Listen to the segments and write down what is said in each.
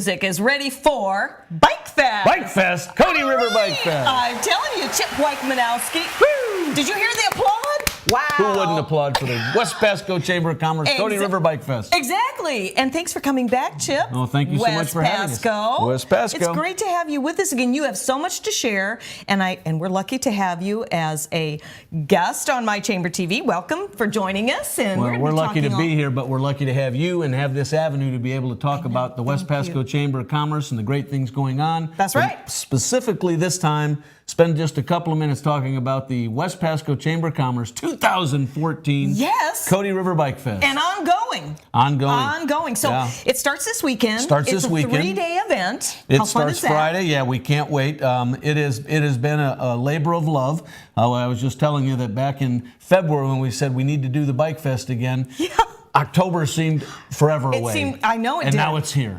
music is ready for Bikefest. Bikefest, Cottee River Bikefest. I'm telling you, Chip Wichmanowski. Woo! Did you hear the applaud? Wow. Who wouldn't applaud for the West Pasco Chamber of Commerce Cottee River Bikefest? Exactly. And thanks for coming back, Chip. Oh, thank you so much for having us. West Pasco. It's great to have you with us again. You have so much to share, and we're lucky to have you as a guest on My Chamber TV. Welcome for joining us. And we're lucky to be here, but we're lucky to have you and have this avenue to be able to talk about the West Pasco Chamber of Commerce and the great things going on. That's right. Specifically this time, spend just a couple of minutes talking about the West Pasco Chamber of Commerce 2014 Cottee River Bikefest. And ongoing. Ongoing. So it starts this weekend. It's a 3-day event. It starts Friday. Yeah, we can't wait. It has been a labor of love. I was just telling you that back in February when we said we need to do the Bikefest again, October seemed forever away. I know it and did. now it's here.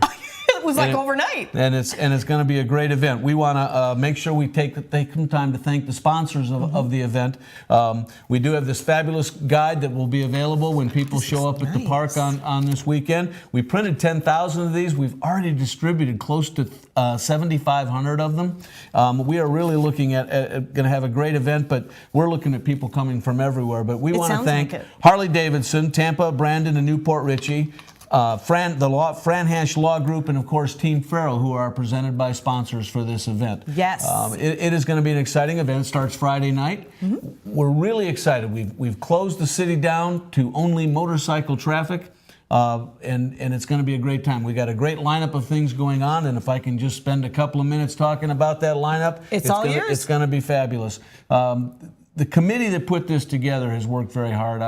It was like overnight. And it's going to be a great event. We want to make sure we take some time to thank the sponsors of the event. We do have this fabulous guide that will be available when people show up at the park on this weekend. We printed 10,000 of these. We've already distributed close to 7,500 of them. We are really looking at going to have a great event, but we're looking at people coming from everywhere. But we want to thank Harley Davidson, Tampa, Brandon, and Newport Richey. Fran Hash Law Group, and of course Team Farrell, who are presented by sponsors for this event. Yes. It is going to be an exciting event. It starts Friday night. We're really excited. We've closed the city down to only motorcycle traffic, and it's going to be a great time. We got a great lineup of things going on, and if I can just spend a couple of minutes talking about that lineup, it's going to be fabulous. The committee that put this together has worked very hard.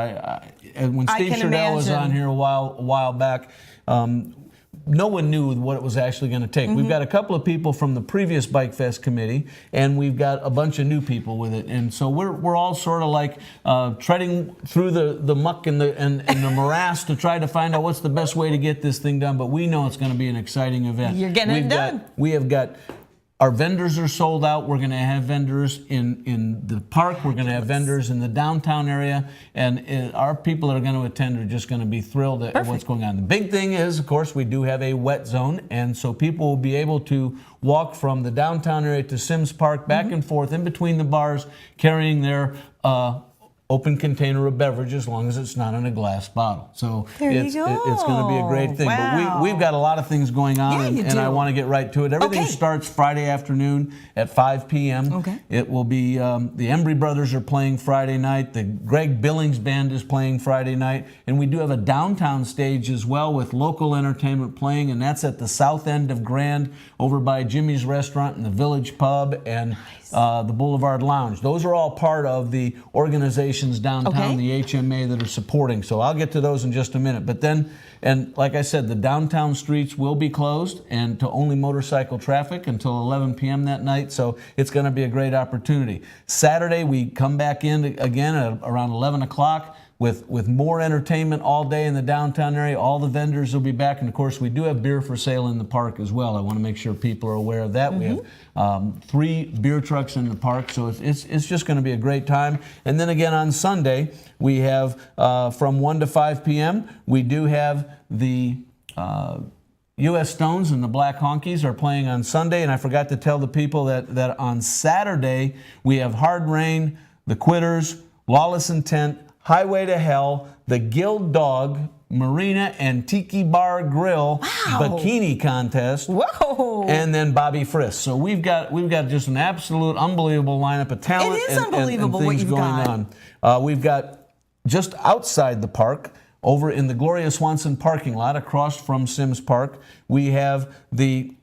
When Steve Sherdell was on here a while back, no one knew what it was actually going to take. We've got a couple of people from the previous Bikefest committee, and we've got a bunch of new people with it. And so we're all sort of like treading through the muck and the morass to try to find out what's the best way to get this thing done. But we know it's going to be an exciting event. You're getting it done. We have got. Our vendors are sold out. We're going to have vendors in the park. We're going to have vendors in the downtown area. And our people that are going to attend are just going to be thrilled at what's going on. The big thing is, of course, we do have a wet zone. And so people will be able to walk from the downtown area to Sims Park, back and forth in between the bars, carrying their open container of beverage, as long as it's not in a glass bottle. So it's going to be a great thing. Wow. But we've got a lot of things going on, and I want to get right to it. Everything starts Friday afternoon at 5 p.m. It will be, the Embry Brothers are playing Friday night. The Greg Billings Band is playing Friday night. And we do have a downtown stage as well with local entertainment playing, and that's at the south end of Grand over by Jimmy's Restaurant and the Village Pub and the Boulevard Lounge. Those are all part of the organizations downtown, the HMA, that are supporting. So I'll get to those in just a minute. But then, and like I said, the downtown streets will be closed and to only motorcycle traffic until 11 p.m. that night. So it's going to be a great opportunity. Saturday, we come back in again at around 11 o'clock. With more entertainment all day in the downtown area. All the vendors will be back. And, of course, we do have beer for sale in the park as well. I want to make sure people are aware of that. We have 3 beer trucks in the park, so it's just going to be a great time. And then again on Sunday, we have from 1 to 5 p.m., we do have the U.S. Stones and the Black Honkies are playing on Sunday. And I forgot to tell the people that on Saturday, we have Hard Rain, The Quitters, Lawless Intent, Highway to Hell, the Guild Dog, Marina and Tiki Bar Grill Bikini Contest, and then Bobby Frisk. So we've got just an absolute unbelievable lineup of talent and things going on. We've got just outside the park, over in the Gloria Swanson parking lot across from Sims Park, we have the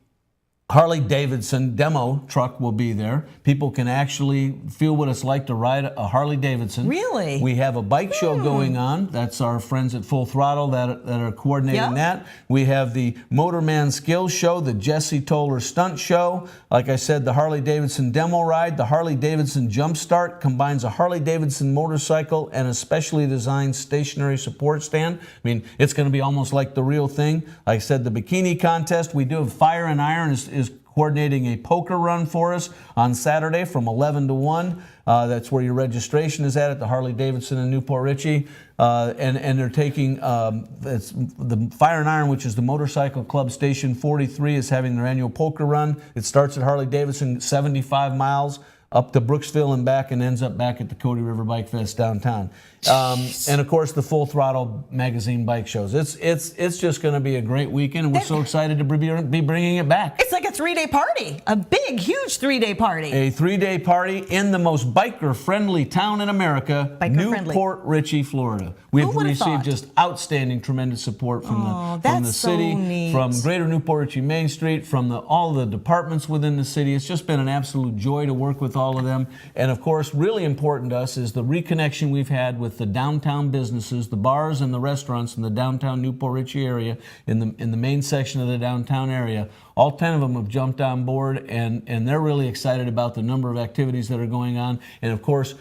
Harley Davidson demo truck will be there. People can actually feel what it's like to ride a Harley Davidson. Really? We have a bike show going on. That's our friends at Full Throttle that are coordinating that. We have the Motorman Skills Show, the Jesse Toller Stunt Show. Like I said, the Harley Davidson demo ride. The Harley Davidson Jump Start combines a Harley Davidson motorcycle and a specially designed stationary support stand. I mean, it's going to be almost like the real thing. Like I said, the bikini contest. We do have Fire and Iron is coordinating a poker run for us on Saturday from 11 to 1. That's where your registration is at the Harley-Davidson in Newport Richey. And they're taking the Fire and Iron, which is the motorcycle club. Station 43 is having their annual poker run. It starts at Harley-Davidson, 75 miles up to Brooksville and back, and ends up back at the Cottee River Bikefest downtown. And of course, the Full Throttle magazine bike shows. It's just going to be a great weekend, and we're so excited to be bringing it back. It's like a 3-day party, a big, huge 3-day party. A 3-day party in the most biker-friendly town in America, Newport Richey, Florida. We've received just outstanding, tremendous support from the city, from Greater Newport Richey Main Street, from all the departments within the city. It's just been an absolute joy to work with all of them. And of course, really important to us is the reconnection we've had with the downtown businesses, the bars and the restaurants in the downtown Newport Richey area, in the main section of the downtown area. All 10 of them have jumped on board, and they're really excited about the number of activities that are going on. And of course,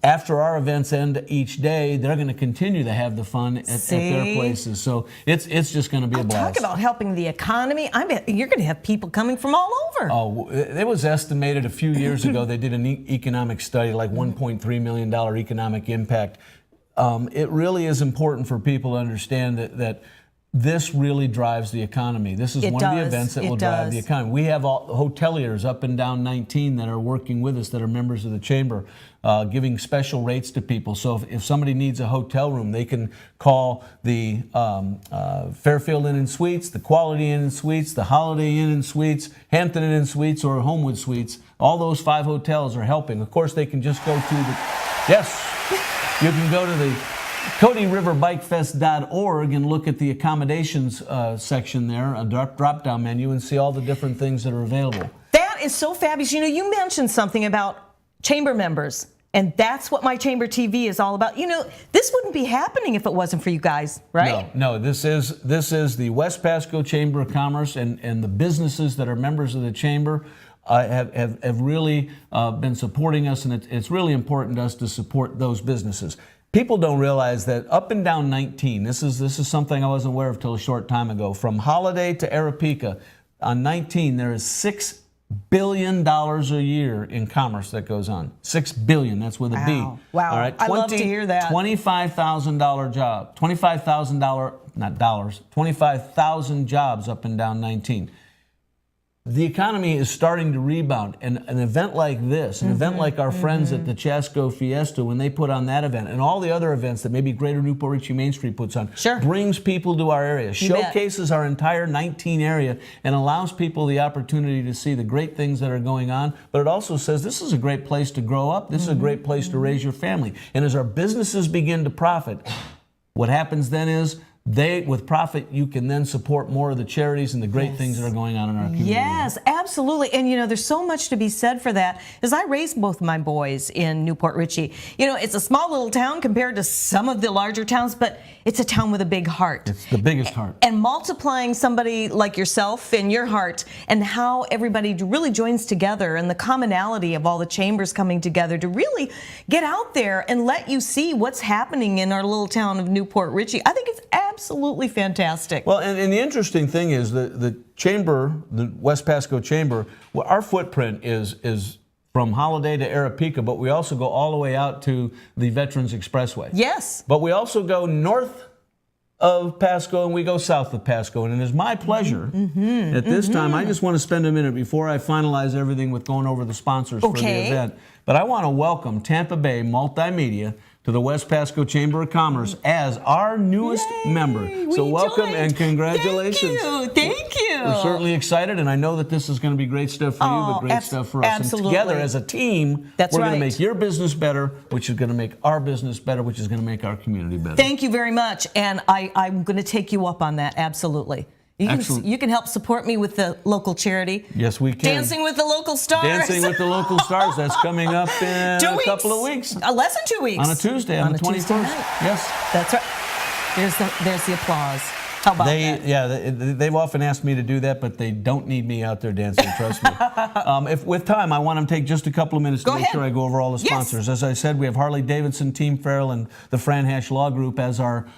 after our events end each day, they're going to continue to have the fun at their places. So it's just going to be a blast. Talk about helping the economy. I bet you're going to have people coming from all over. Oh, it was estimated a few years ago, they did an economic study, like $1.3 million economic impact. It really is important for people to understand that this really drives the economy. This is one of the events that will drive the economy. We have hoteliers up and down 19 that are working with us that are members of the chamber, giving special rates to people. So if somebody needs a hotel room, they can call the Fairfield Inn and Suites, the Quality Inn and Suites, the Holiday Inn and Suites, Hampton Inn and Suites, or Homewood Suites. All those 5 hotels are helping. Of course, they can just go to you can go to the CottieRiverBikefest.org and look at the accommodations section there, a drop-down menu, and see all the different things that are available. That is so fabulous. You know, you mentioned something about chamber members, and that's what My Chamber TV is all about. You know, this wouldn't be happening if it wasn't for you guys, right? No, this is the West Pasco Chamber of Commerce, and the businesses that are members of the chamber have really been supporting us, and it's really important to us to support those businesses. People don't realize that up and down 19, this is something I wasn't aware of till a short time ago. From Holiday to Aripeka, on 19, there is $6 billion a year in commerce that goes on. $6 billion, that's with a B. Wow. All right? I love to hear that. $25,000 job. $25,000, not dollars, 25,000 jobs up and down 19. The economy is starting to rebound, and an event like this, an event like our friends at the Chasco Fiesta, when they put on that event, and all the other events that maybe Greater Newport Richey Main Street puts on, brings people to our area, showcases our entire 19 area, and allows people the opportunity to see the great things that are going on. But it also says this is a great place to grow up, this is a great place to raise your family. And as our businesses begin to profit, what happens then is with profit, you can then support more of the charities and the great things that are going on in our community. Yes, absolutely. And, you know, there's so much to be said for that. As I raised both my boys in Newport Richey, you know, it's a small little town compared to some of the larger towns, but it's a town with a big heart. It's the biggest heart. And multiplying somebody like yourself in your heart, and how everybody really joins together, and the commonality of all the chambers coming together to really get out there and let you see what's happening in our little town of Newport Richey. I think it's absolutely fantastic. Well, and the interesting thing is the chamber, the West Pasco Chamber, well, our footprint is from Holiday to Aripeka, but we also go all the way out to the Veterans Expressway. Yes. But we also go north of Pasco and we go south of Pasco. And it is my pleasure at this time, I just want to spend a minute before I finalize everything with going over the sponsors for the event. But I want to welcome Tampa Bay Multimedia to the West Pasco Chamber of Commerce as our newest member. So welcome and congratulations. Thank you. We're certainly excited, and I know that this is going to be great stuff for you, but great stuff for us. Absolutely. And together as a team, we're going to make your business better, which is going to make our business better, which is going to make our community better. Thank you very much, and I'm going to take you up on that, absolutely. You can help support me with the local charity. Yes, we can. Dancing with the Local Stars. Dancing with the Local Stars. That's coming up in a couple of weeks. Less than 2 weeks. On a Tuesday, on the 21st. Yes. That's right. There's the applause. How about that? Yeah, they've often asked me to do that, but they don't need me out there dancing, trust me. If with time, I want to take just a couple of minutes to make sure I go over all the sponsors. As I said, we have Harley-Davidson, Team Farrell, and the Fran Hash Law Group as our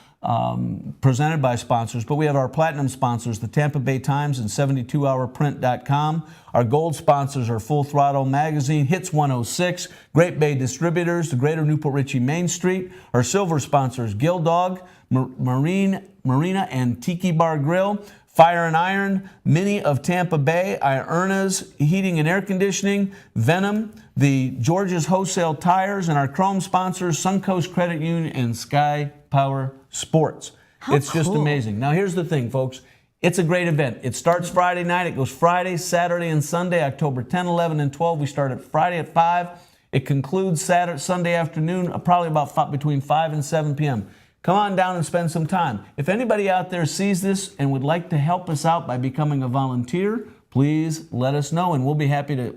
presented by sponsors, but we have our platinum sponsors, the Tampa Bay Times and 72hourprint.com. Our gold sponsors are Full Throttle Magazine, Hits 106, Great Bay Distributors, the Greater Newport Richey Main Street. Our silver sponsors, Gill Dog, Marina and Tiki Bar Grill, Fire and Iron, Mini of Tampa Bay, Ierna's Heating and Air Conditioning, Venom, the George's Wholesale Tires, and our chrome sponsors, Suncoast Credit Union and Sky Power Sports. It's just amazing. Now, here's the thing, folks. It's a great event. It starts Friday night. It goes Friday, Saturday, and Sunday, October 10, 11, and 12. We start at Friday at 5. It concludes Sunday afternoon, probably about between 5 and 7 p.m. Come on down and spend some time. If anybody out there sees this and would like to help us out by becoming a volunteer, please let us know, and we'll be happy to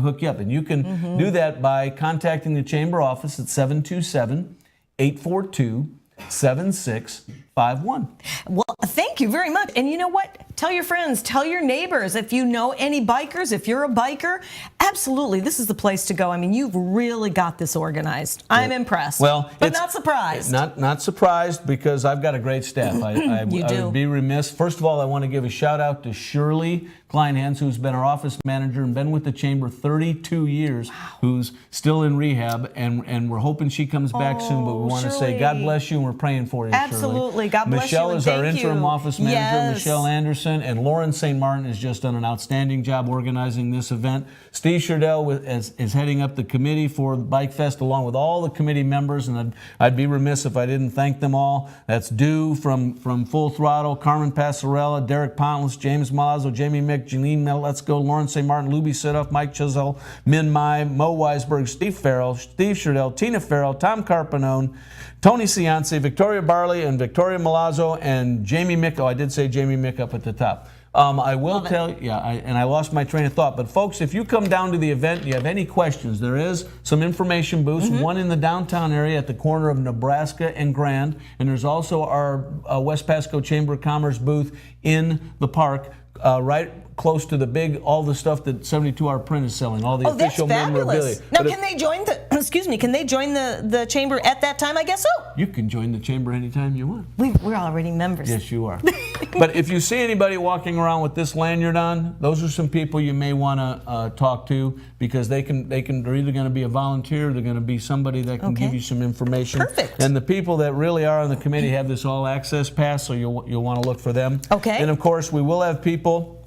hook you up. And you can do that by contacting the chamber office at 727-842-7651. Well, thank you very much. And you know what? Tell your friends, tell your neighbors. If you know any bikers, if you're a biker, absolutely, this is the place to go. I mean, you've really got this organized. I'm impressed. Well, but not surprised. Not surprised, because I've got a great staff. I would be remiss. First of all, I want to give a shout out to Shirley Kleinhans, who's been our office manager and been with the chamber 32 years, who's still in rehab, and we're hoping she comes back soon, but we want to say God bless you, and we're praying for you, absolutely. Shirley. God bless Michelle you, is our interim office manager, yes. Michelle Anderson, and Lauren St. Martin has just done an outstanding job organizing this event. Steve Sherdell is heading up the committee for the Bike Fest, along with all the committee members, and I'd be remiss if I didn't thank them all. That's Dew from Full Throttle, Carmen Passarella, Derek Pontless, James Malazzo, Jamie Mick, Janine Let's Go, Lauren St. Martin, Luby Sidoff, Mike Chisel, Min Mai, Mo Weisberg, Steve Farrell, Steve Sherdell, Tina Farrell, Tom Carpanone, Tony Cianci, Victoria Barley, and Victoria Malazzo, and Jamie Mick. Oh, I did say Jamie Mick up at the top. I will tell you, and I lost my train of thought. But folks, if you come down to the event and you have any questions, there is some information booths, one in the downtown area at the corner of Nebraska and Grand, and there's also our West Pasco Chamber of Commerce booth in the park, right close to all the stuff that 72-hour print is selling, all the official memorabilia. Now, can they join the chamber at that time? I guess so. You can join the chamber anytime you want. We're already members. Yes, you are. But if you see anybody walking around with this lanyard on, those are some people you may want to talk to, because they're either going to be a volunteer, or they're going to be somebody that can give you some information. Perfect. And the people that really are on the committee have this all access pass, so you'll want to look for them. Okay. And of course, we will have people.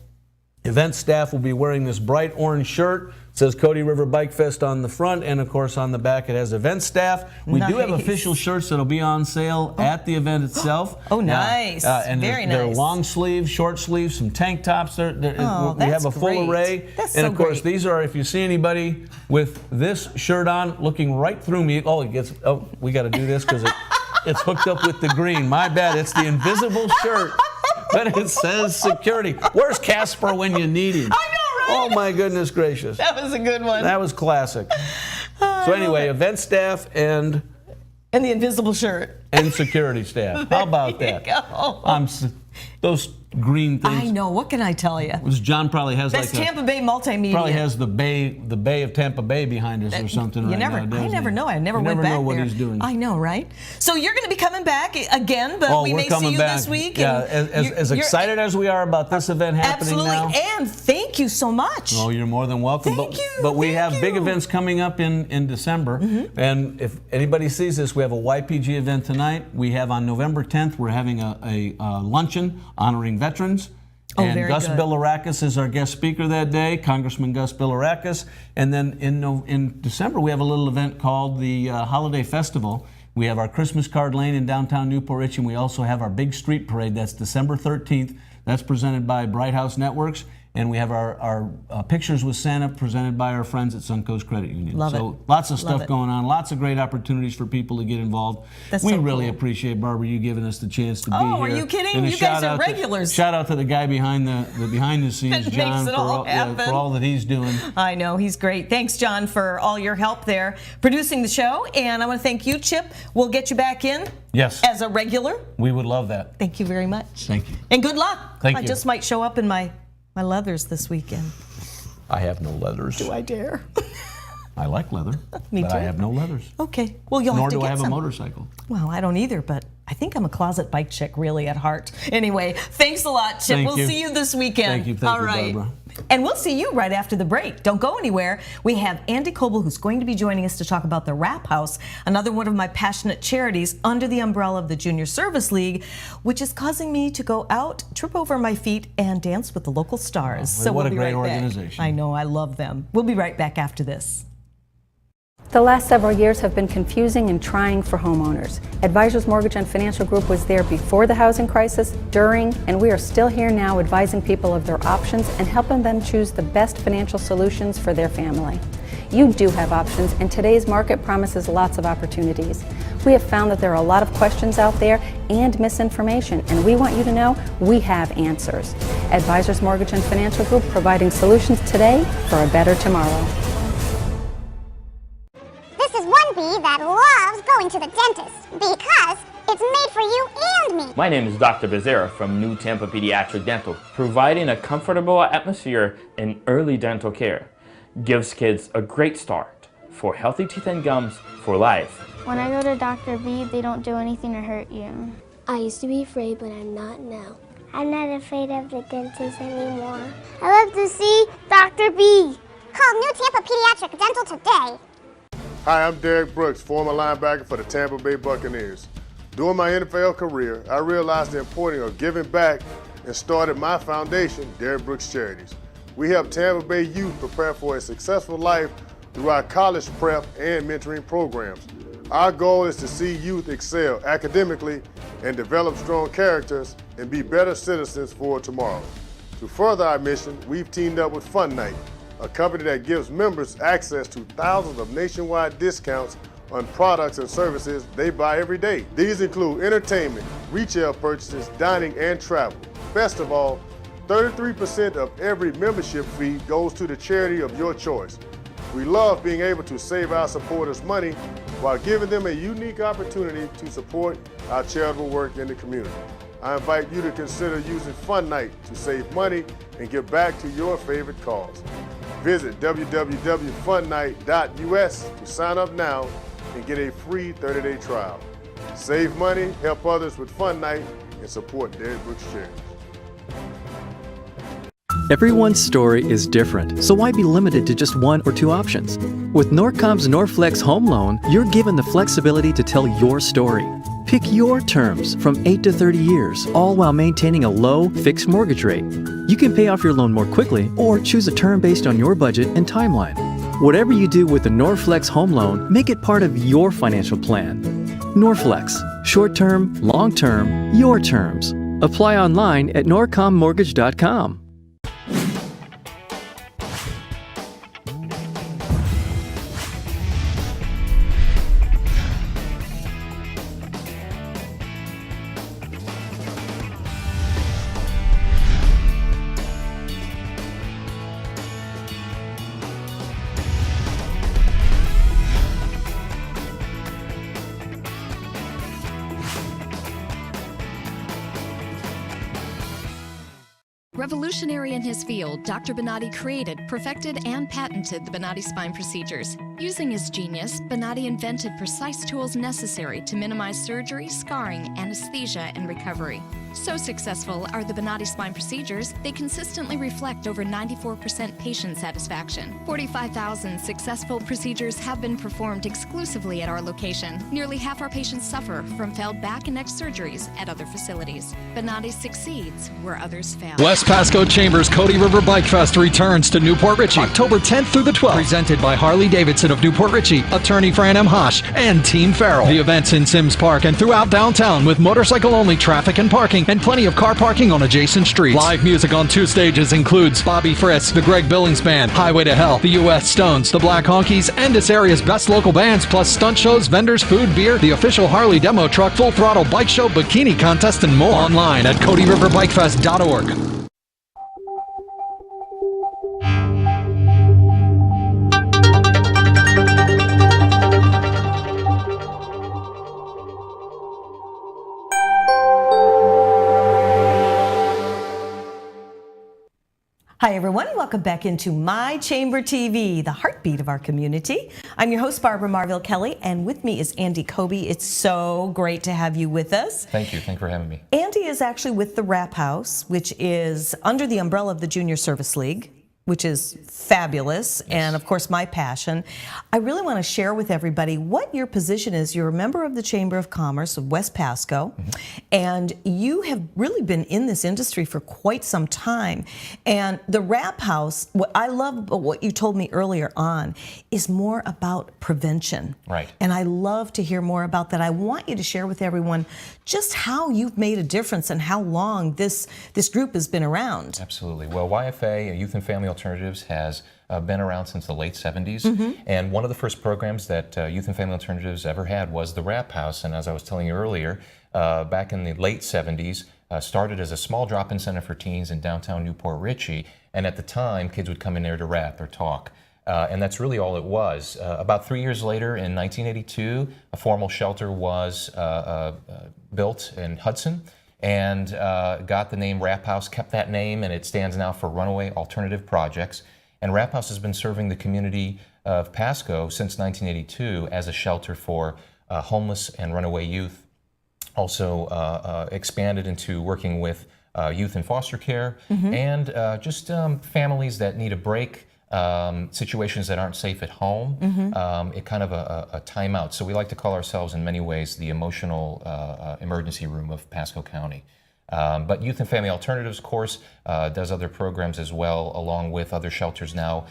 Event staff will be wearing this bright orange shirt. It says Cottee River Bikefest on the front, and of course on the back it has event staff. We do have official shirts that'll be on sale at the event itself. Oh, nice. And very nice. They're long sleeves, short sleeves, some tank tops. We have a full array. That's and so of course, great. these are, if you see anybody with this shirt on looking right through me, we got to do this because it's hooked up with the green. My bad, it's the invisible shirt. But it says security. Where's Casper when you need him? I know, right? Oh, my goodness gracious. That was a good one. That was classic. So anyway, event staff and the invisible shirt. And security staff. How about that? Those green things. I know. What can I tell you? John probably has That's Tampa Bay Multimedia. Probably has the Bay of Tampa Bay behind us or something. I never know. I never went back there. You never know what he's doing. I know, right? So you're going to be coming back again, but we may see you this week. Yeah, as excited as we are about this event happening now. Absolutely, and thank you so much. Oh, you're more than welcome. Thank you. But we have big events coming up in December, and if anybody sees this, we have a YPG event tonight. We have on November 10th, we're having a luncheon honoring veterans. And Gus Bilirakis is our guest speaker that day, Congressman Gus Bilirakis. And then in December, we have a little event called the Holiday Festival. We have our Christmas Card Lane in downtown Newport Richey, and we also have our big street parade. That's December 13th. That's presented by Bright House Networks. And we have our Pictures with Santa presented by our friends at Suncoast Credit Union. So lots of stuff going on, lots of great opportunities for people to get involved. We really appreciate, Barbara, you giving us the chance to be here. Oh, are you kidding? And you guys are regulars. Shout out to the guy behind the scenes, John, for all that he's doing. I know, he's great. Thanks, John, for all your help there producing the show. And I want to thank you, Chip. We'll get you back in as a regular. We would love that. Thank you very much. Thank you. And good luck. Thank you. I just might show up in my leathers this weekend. I have no leathers. Do I dare? I like leather. Me but too. I have no leathers. Okay. Well, you'll have to get some. Nor do I have a motorcycle. Well, I don't either, but I think I'm a closet bike chick, really, at heart. Anyway, thanks a lot, Chip. Thank we'll you. see you this weekend. Thank you, Barbara. And we'll see you right after the break. Don't go anywhere. We have Andy Coble, who's going to be joining us to talk about the Wrap House, another one of my passionate charities under the umbrella of the Junior Service League, which is causing me to go out, trip over my feet, and dance with the local stars. So what a great organization. I know, I love them. We'll be right back after this. The last several years have been confusing and trying for homeowners. Advisors Mortgage and Financial Group was there before the housing crisis, during, and we are still here now advising people of their options and helping them choose the best financial solutions for their family. You do have options, and today's market promises lots of opportunities. We have found that there are a lot of questions out there and misinformation, and we want you to know we have answers. Advisors Mortgage and Financial Group, providing solutions today for a better tomorrow. This is one bee that loves going to the dentist because it's made for you and me. My name is Dr. Becerra from New Tampa Pediatric Dental, providing a comfortable atmosphere in early dental care. Gives kids a great start for healthy teeth and gums for life. When I go to Dr. B, they don't do anything to hurt you. I used to be afraid, but I'm not now. I'm not afraid of the dentist anymore. I love to see Dr. B. Call New Tampa Pediatric Dental today. Hi, I'm Derek Brooks, former linebacker for the Tampa Bay Buccaneers. During my NFL career, I realized the importance of giving back and started my foundation, Derek Brooks Charities. We help Tampa Bay youth prepare for a successful life through our college prep and mentoring programs. Our goal is to see youth excel academically and develop strong characters and be better citizens for tomorrow. To further our mission, we've teamed up with Fun Night, a company that gives members access to thousands of nationwide discounts on products and services they buy every day. These include entertainment, retail purchases, dining, and travel. Best of all, 33% of every membership fee goes to the charity of your choice. We love being able to save our supporters money while giving them a unique opportunity to support our charitable work in the community. I invite you to consider using Fun Night to save money and give back to your favorite cause. Visit www.funnight.us to sign up now and get a free 30-day trial. Save money, help others with Fun Night, and support Derek Brooks Charities. Everyone's story is different, so why be limited to just one or two options? With Norcom's Norflex Home Loan, you're given the flexibility to tell your story. Pick your terms from 8 to 30 years, all while maintaining a low, fixed mortgage rate. You can pay off your loan more quickly or choose a term based on your budget and timeline. Whatever you do with the Norflex Home Loan, make it part of your financial plan. Norflex, short-term, long-term, your terms. Apply online at norcommortgage.com. Revolutionary in his field, Dr. Bonatti created, perfected, and patented the Bonatti spine procedures. Using his genius, Bonatti invented precise tools necessary to minimize surgery, scarring, anesthesia, and recovery. So successful are the Bonatti spine procedures, they consistently reflect over 94% patient satisfaction. 45,000 successful procedures have been performed exclusively at our location. Nearly half our patients suffer from failed back and neck surgeries at other facilities. Bonatti succeeds where others fail. West Pasco Chambers Cottee River Bikefest returns to Newport Richey, October 10th through the 12th. Presented by Harley Davidson of Newport Richey, attorney Fran M. Hosh, and Team Farrell. The event's in Sims Park and throughout downtown with motorcycle-only traffic and parking and plenty of car parking on adjacent streets. Live music on 2 stages includes Bobby Friss, the Greg Billings Band, Highway to Hell, the U.S. Stones, the Black Honkies, and this area's best local bands, plus stunt shows, vendors, food, beer, the official Harley demo truck, full throttle bike show, bikini contest, and more. Online at CottieRiverBikefest.org. Hi everyone, welcome back into My Chamber TV, the heartbeat of our community. I'm your host, Barbara Marville Kelly, and with me is Andy Kobe. It's so great to have you with us. Thank you. Thank you for having me. Andy is actually with the Rap House, which is under the umbrella of the Junior Service League, which is fabulous, and of course my passion. I really want to share with everybody what your position is. You're a member of the Chamber of Commerce of West Pasco, and you have really been in this industry for quite some time. And the Rap House, what I love what you told me earlier on, is more about prevention. Right. And I love to hear more about that. I want you to share with everyone just how you've made a difference and how long this group has been around. Absolutely. Well, YFA, Youth and Family Alternatives, has been around since the late 70s. And one of the first programs that Youth and Family Alternatives ever had was the Rap House. And as I was telling you earlier, back in the late 70s, started as a small drop-in center for teens in downtown Newport Richey. And at the time, kids would come in there to rap or talk. And that's really all it was. About 3 years later, in 1982, a formal shelter was built in Hudson and got the name Rap House, kept that name, and it stands now for Runaway Alternative Projects. And Rap House has been serving the community of Pasco since 1982 as a shelter for homeless and runaway youth. Also expanded into working with youth in foster care and just families that need a break. Situations that aren't safe at home, it kind of a timeout. So we like to call ourselves in many ways the emotional emergency room of Pasco County. But Youth and Family Alternatives, of course, does other programs as well, along with other shelters now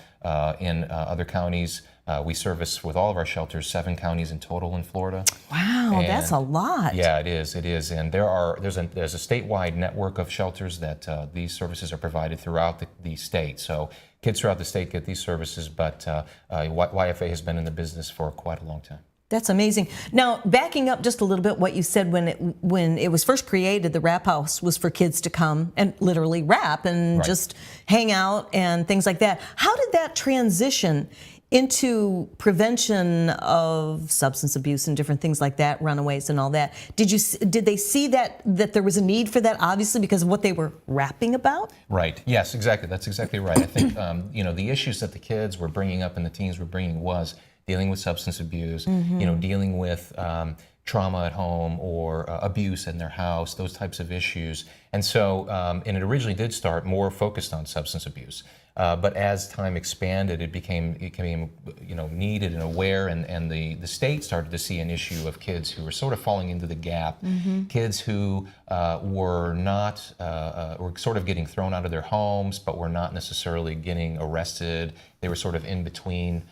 in other counties. We service with all of our shelters 7 counties in total in Florida. Wow, and that's a lot. Yeah, it is. It is, and there's a statewide network of shelters that these services are provided throughout the state. So kids throughout the state get these services, but YFA has been in the business for quite a long time. That's amazing. Now, backing up just a little bit, what you said when it was first created, the Rap House was for kids to come and literally rap and just hang out and things like that. How did that transition into prevention of substance abuse and different things like that, runaways and all that? Did they see that there was a need for that, obviously, because of what they were rapping about? Right. Yes, exactly. That's exactly right. I think the issues that the kids were bringing up and the teens were bringing was dealing with substance abuse, dealing with trauma at home or abuse in their house, those types of issues. And so, and it originally did start more focused on substance abuse. But as time expanded, it became needed and aware, and the state started to see an issue of kids who were sort of falling into the gap, kids who were not were sort of getting thrown out of their homes, but were not necessarily getting arrested. They were sort of in between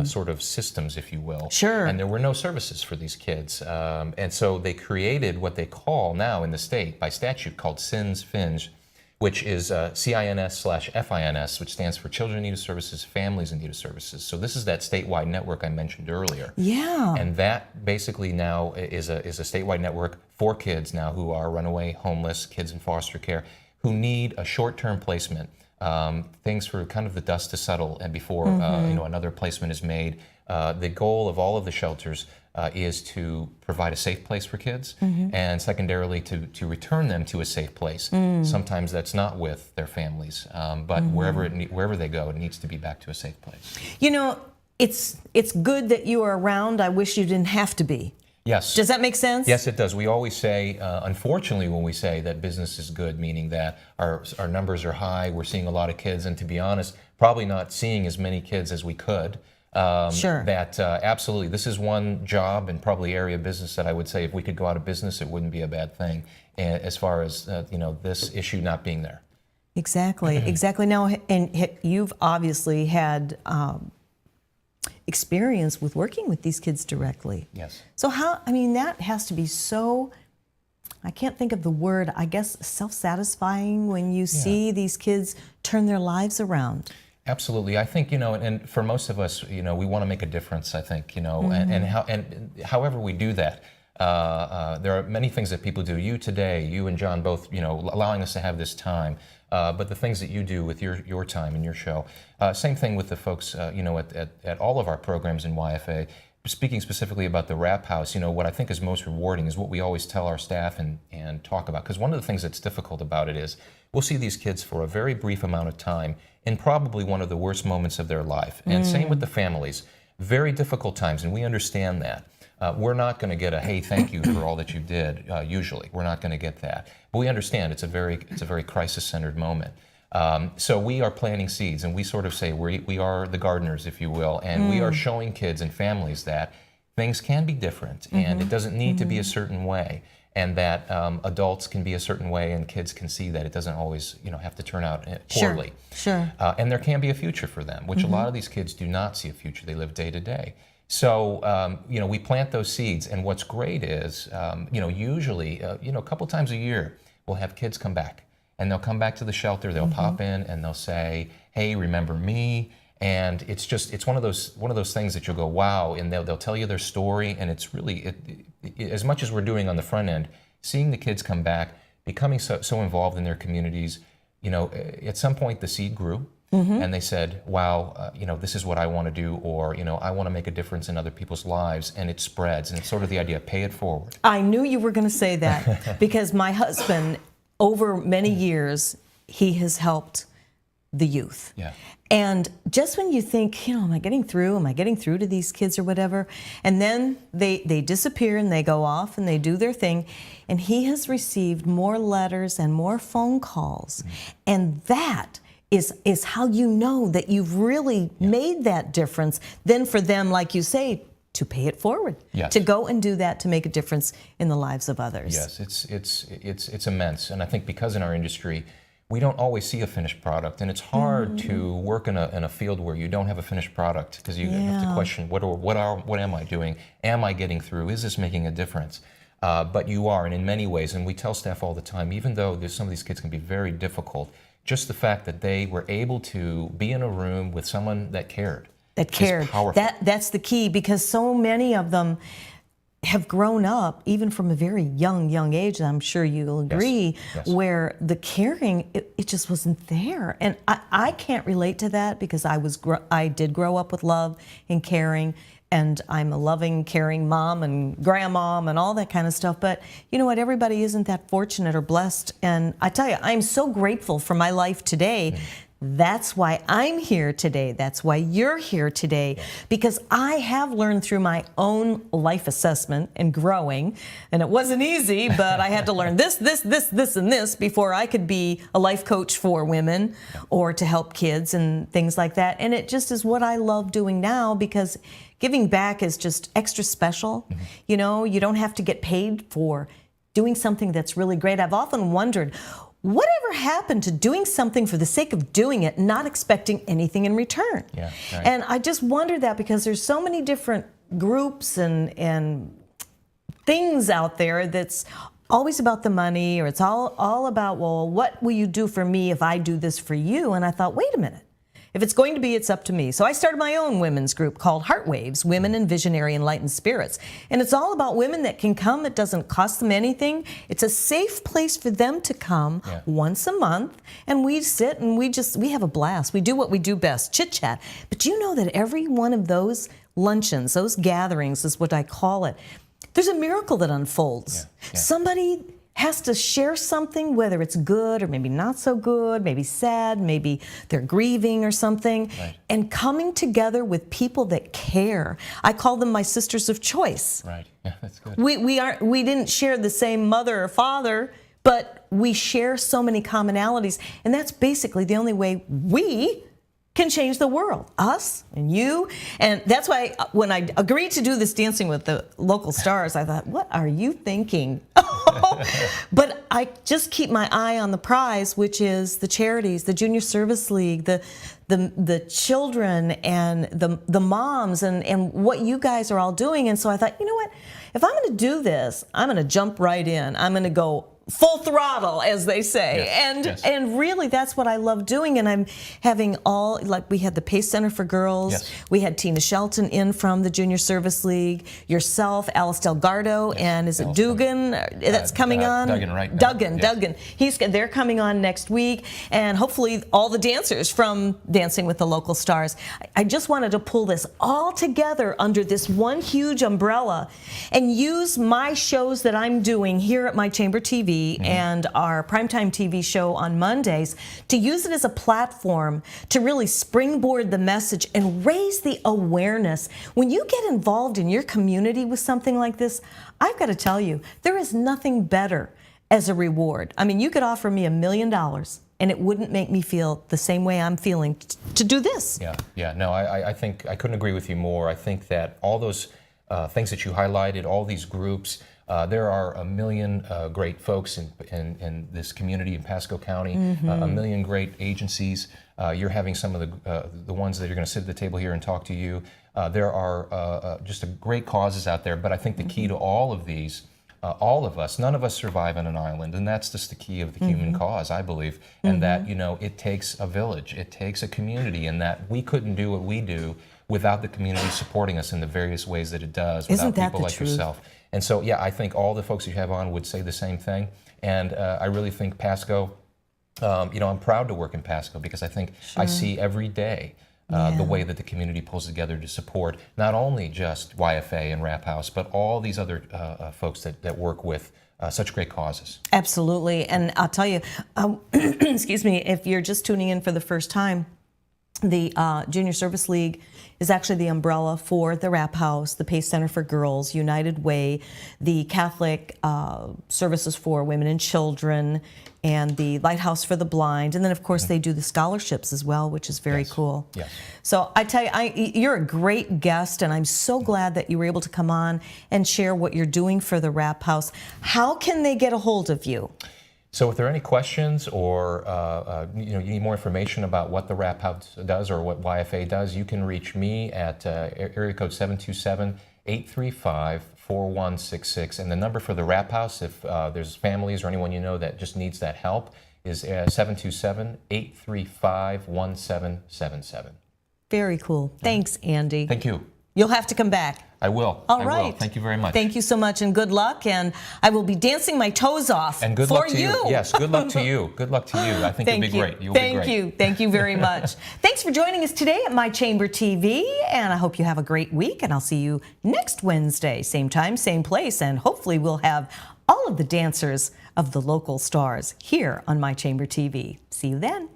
sort of systems, if you will. Sure. And there were no services for these kids, and so they created what they call now in the state by statute called CINS-FINS, which is CINS/FINS, which stands for Children in Need of Services, Families in Need of Services. So this is that statewide network I mentioned earlier. Yeah. And that basically now is a statewide network for kids now who are runaway, homeless, kids in foster care, who need a short-term placement, things for kind of the dust to settle and before another placement is made. The goal of all of the shelters is to provide a safe place for kids, and secondarily to return them to a safe place. Sometimes that's not with their families, but wherever they go, it needs to be back to a safe place. You know, it's good that you are around. I wish you didn't have to be. Yes. Does that make sense? Yes, it does. We always say, unfortunately, when we say that business is good, meaning that our numbers are high, we're seeing a lot of kids, and to be honest, probably not seeing as many kids as we could. Sure. That absolutely, this is one job and probably area of business that I would say if we could go out of business, it wouldn't be a bad thing, as far as this issue not being there. Exactly, exactly. Now, and you've obviously had experience with working with these kids directly. Yes. So that has to be so, I can't think of the word, I guess self-satisfying when you see these kids turn their lives around. Absolutely. I think, and for most of us, we want to make a difference, I think, and however we do that, there are many things that people do. You today, you and John both, allowing us to have this time, but the things that you do with your time and your show. Same thing with the folks, at all of our programs in YFA. speaking specifically about the Wrap House, what I think is most rewarding is what we always tell our staff and talk about. Because one of the things that's difficult about it is we'll see these kids for a very brief amount of time in probably one of the worst moments of their life. And same with the families. Very difficult times, and we understand that. We're not going to get a, hey, thank you for all that you did, usually. We're not going to get that. But we understand it's a very crisis-centered moment. So we are planting seeds, and we sort of say we are the gardeners, if you will, and we are showing kids and families that things can be different, and it doesn't need to be a certain way, and that adults can be a certain way, and kids can see that it doesn't always, have to turn out poorly. Sure. And there can be a future for them, which a lot of these kids do not see a future. They live day to day. So, we plant those seeds, and what's great is, usually, a couple times a year, we'll have kids come back. And they'll come back to the shelter, they'll pop in and they'll say, hey, remember me? And it's one of those things that you'll go, wow, and they'll tell you their story, and it's really, as much as we're doing on the front end, seeing the kids come back, becoming so involved in their communities, at some point the seed grew, and they said, wow, this is what I want to do, or, I want to make a difference in other people's lives, and it spreads, and it's sort of the idea, pay it forward. I knew you were going to say that, because my husband, over many years, he has helped the youth. Yeah. And just when you think, am I getting through to these kids or whatever, and then they disappear and they go off and they do their thing, and he has received more letters and more phone calls, and that is how you know that you've really made that difference. Then for them, like you say, to pay it forward, to go and do that, to make a difference in the lives of others. Yes, it's immense, and I think because in our industry we don't always see a finished product, and it's hard to work in a field where you don't have a finished product, because you have to question what am I doing? Am I getting through? Is this making a difference? But you are, and in many ways, and we tell staff all the time, even though some of these kids can be very difficult, just the fact that they were able to be in a room with someone that cared. That's the key, because so many of them have grown up, even from a very young age, I'm sure you'll agree, where the caring, it just wasn't there. And I can't relate to that, because I did grow up with love and caring, and I'm a loving, caring mom and grandmom and all that kind of stuff. But you know what? Everybody isn't that fortunate or blessed. And I tell you, I'm so grateful for my life today. That's why I'm here today. That's why you're here today, because I have learned through my own life assessment and growing, and it wasn't easy, but I had to learn this, and this before I could be a life coach for women or to help kids and things like that. And it just is what I love doing now, because giving back is just extra special. You don't have to get paid for doing something that's really great. I've often wondered, whatever happened to doing something for the sake of doing it, not expecting anything in return? Yeah, right. And I just wonder that, because there's so many different groups and things out there that's always about the money, or it's all about, well, what will you do for me if I do this for you? And I thought, wait a minute. If it's going to be, it's up to me. So I started my own women's group called Heart Waves, Women and Visionary Enlightened Spirits. And it's all about women that can come. It doesn't cost them anything. It's a safe place for them to come once a month. And we sit and we have a blast. We do what we do best, chit chat. But you know that every one of those luncheons, those gatherings is what I call it, there's a miracle that unfolds. Somebody has to share something, whether it's good or maybe not so good, maybe sad, maybe they're grieving or something, and coming together with people that care. I call them my sisters of choice. Right, yeah, that's good. We didn't share the same mother or father, but we share so many commonalities, and that's basically the only way we can change the world, us and you. And that's why when I agreed to do this Dancing with the Local Stars, I thought, what are you thinking? But I just keep my eye on the prize, which is the charities, the Junior Service League, the children and the moms and what you guys are all doing. And so I thought, you know what? If I'm going to do this, I'm going to jump right in. I'm going to go full throttle, as they say. And really, that's what I love doing. And I'm having we had the Pace Center for Girls. We had Tina Shelton in from the Junior Service League. Yourself, Alice Delgado, and is it Dugan that's coming on? Duggan, right? Duggan. They're coming on next week. And hopefully all the dancers from Dancing with the Local Stars. I just wanted to pull this all together under this one huge umbrella and use my shows that I'm doing here at My Chamber TV and our primetime TV show on Mondays to use it as a platform to really springboard the message and raise the awareness. When you get involved in your community with something like this, I've got to tell you, there is nothing better as a reward. I mean, you could offer me $1 million and it wouldn't make me feel the same way I'm feeling to do this. No, I think I couldn't agree with you more. I think that all those things that you highlighted, all these groups, there are 1 million great folks in this community in Pasco County, 1 million great agencies. You're having some of the ones that are going to sit at the table here and talk to you. There are just great causes out there, but I think the key to all of these, all of us, none of us survive on an island, and that's just the key of the human cause, I believe, and that, it takes a village, it takes a community, and that we couldn't do what we do without the community supporting us in the various ways that it does, without people like yourself. And so, I think all the folks you have on would say the same thing. And I really think Pasco, I'm proud to work in Pasco because I think I see every day the way that the community pulls together to support not only just YFA and Rap House, but all these other folks that work with such great causes. Absolutely. And I'll tell you, excuse me, if you're just tuning in for the first time, the Junior Service League is actually the umbrella for the Rap House, the Pace Center for Girls, United Way, the Catholic Services for Women and Children, and the Lighthouse for the Blind. And then, of course, they do the scholarships as well, which is very cool. So I tell you, you're a great guest, and I'm so glad that you were able to come on and share what you're doing for the Rap House. How can they get a hold of you? So if there are any questions or you need more information about what the Rap House does or what YFA does, you can reach me at area code 727-835-4166. And the number for the Rap House, if there's families or anyone you know that just needs that help, is 727-835-1777. Very cool. Thanks, Andy. Thank you. You'll have to come back. I will. All right. Thank you very much. Thank you so much, and good luck. And I will be dancing my toes off and good for luck to you. Yes, good luck to you. Good luck to you. I think you'll be great. You'll be great. Thank you. Thank you very much. Thanks for joining us today at My Chamber TV, and I hope you have a great week, and I'll see you next Wednesday, same time, same place, and hopefully we'll have all of the dancers of the local stars here on My Chamber TV. See you then.